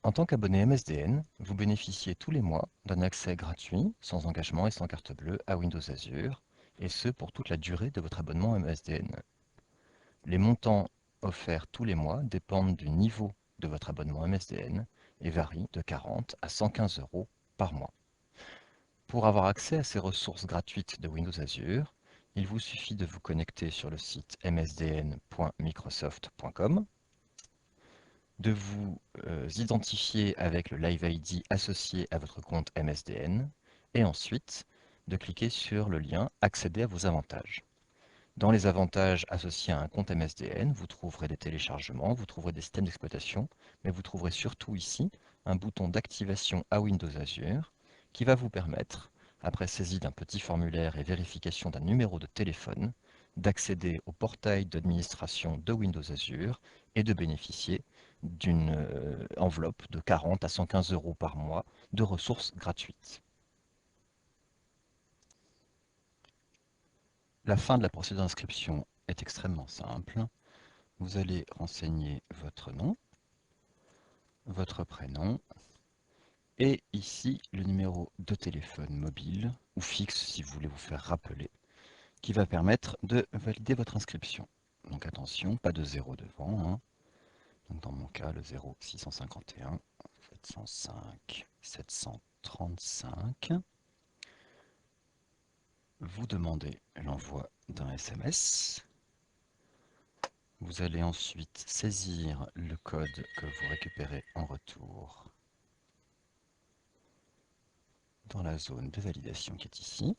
En tant qu'abonné MSDN, vous bénéficiez tous les mois d'un accès gratuit, sans engagement et sans carte bleue, à Windows Azure, et ce pour toute la durée de votre abonnement MSDN. Les montants offerts tous les mois dépendent du niveau de votre abonnement MSDN et varient de 40 à 115 € par mois. Pour avoir accès à ces ressources gratuites de Windows Azure, il vous suffit de vous connecter sur le site msdn.microsoft.com, de vous identifier avec le Live ID associé à votre compte MSDN et ensuite de cliquer sur le lien « Accéder à vos avantages ». Dans les avantages associés à un compte MSDN, vous trouverez des téléchargements, vous trouverez des systèmes d'exploitation, mais vous trouverez surtout ici un bouton d'activation à Windows Azure qui va vous permettre, après saisie d'un petit formulaire et vérification d'un numéro de téléphone, d'accéder au portail d'administration de Windows Azure et de bénéficier d'une enveloppe de 40 à 115 € par mois de ressources gratuites. La fin de la procédure d'inscription est extrêmement simple. Vous allez renseigner votre nom, votre prénom et ici le numéro de téléphone mobile ou fixe si vous voulez vous faire rappeler, qui va permettre de valider votre inscription. Donc attention, pas de 0 devant, hein. Donc dans mon cas, le 0 651 705 735. Vous demandez l'envoi d'un SMS. Vous allez ensuite saisir le code que vous récupérez en retour dans la zone de validation qui est ici.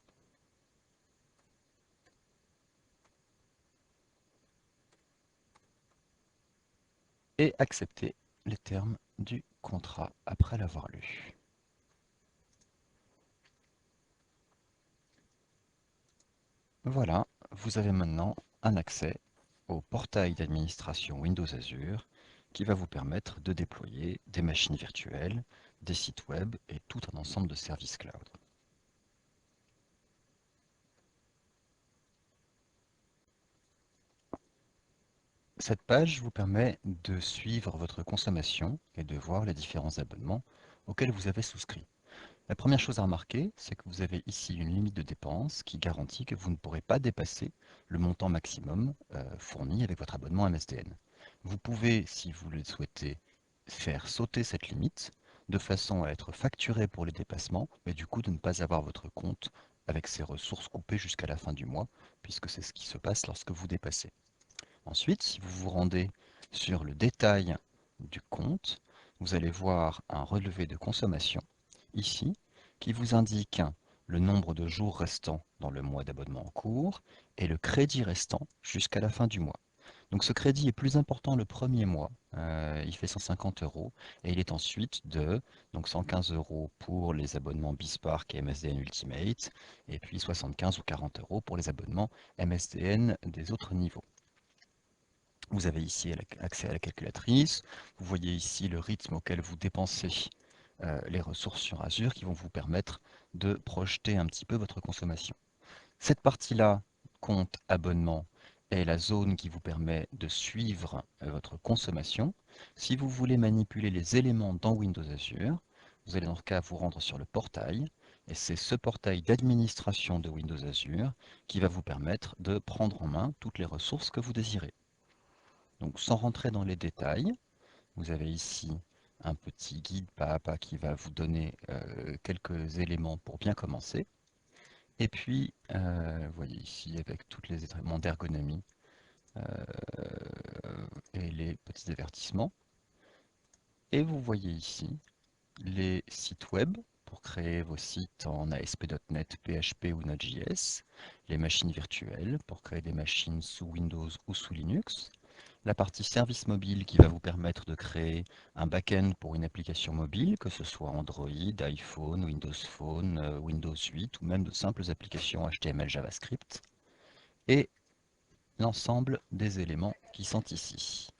Et accepter les termes du contrat après l'avoir lu. Voilà, vous avez maintenant un accès au portail d'administration Windows Azure qui va vous permettre de déployer des machines virtuelles, des sites web et tout un ensemble de services cloud. Cette page vous permet de suivre votre consommation et de voir les différents abonnements auxquels vous avez souscrit. La première chose à remarquer, c'est que vous avez ici une limite de dépenses qui garantit que vous ne pourrez pas dépasser le montant maximum fourni avec votre abonnement MSDN. Vous pouvez, si vous le souhaitez, faire sauter cette limite de façon à être facturé pour les dépassements, mais du coup de ne pas avoir votre compte avec ses ressources coupées jusqu'à la fin du mois, puisque c'est ce qui se passe lorsque vous dépassez. Ensuite, si vous vous rendez sur le détail du compte, vous allez voir un relevé de consommation, ici, qui vous indique le nombre de jours restants dans le mois d'abonnement en cours et le crédit restant jusqu'à la fin du mois. Donc ce crédit est plus important le premier mois, il fait 150 € et il est ensuite de donc 115 € pour les abonnements Bisparck et MSDN Ultimate et puis 75 ou 40 € pour les abonnements MSDN des autres niveaux. Vous avez ici accès à la calculatrice, vous voyez ici le rythme auquel vous dépensez les ressources sur Azure qui vont vous permettre de projeter un petit peu votre consommation. Cette partie-là, compte abonnement, est la zone qui vous permet de suivre votre consommation. Si vous voulez manipuler les éléments dans Windows Azure, vous allez dans ce cas vous rendre sur le portail, et c'est ce portail d'administration de Windows Azure qui va vous permettre de prendre en main toutes les ressources que vous désirez. Donc sans rentrer dans les détails, vous avez ici un petit guide pas à pas qui va vous donner quelques éléments pour bien commencer. Et puis, vous voyez ici avec tous les éléments d'ergonomie et les petits avertissements. Et vous voyez ici les sites web pour créer vos sites en ASP.NET, PHP ou Node.js, les machines virtuelles pour créer des machines sous Windows ou sous Linux, la partie service mobile qui va vous permettre de créer un back-end pour une application mobile, que ce soit Android, iPhone, Windows Phone, Windows 8 ou même de simples applications HTML, JavaScript, et l'ensemble des éléments qui sont ici.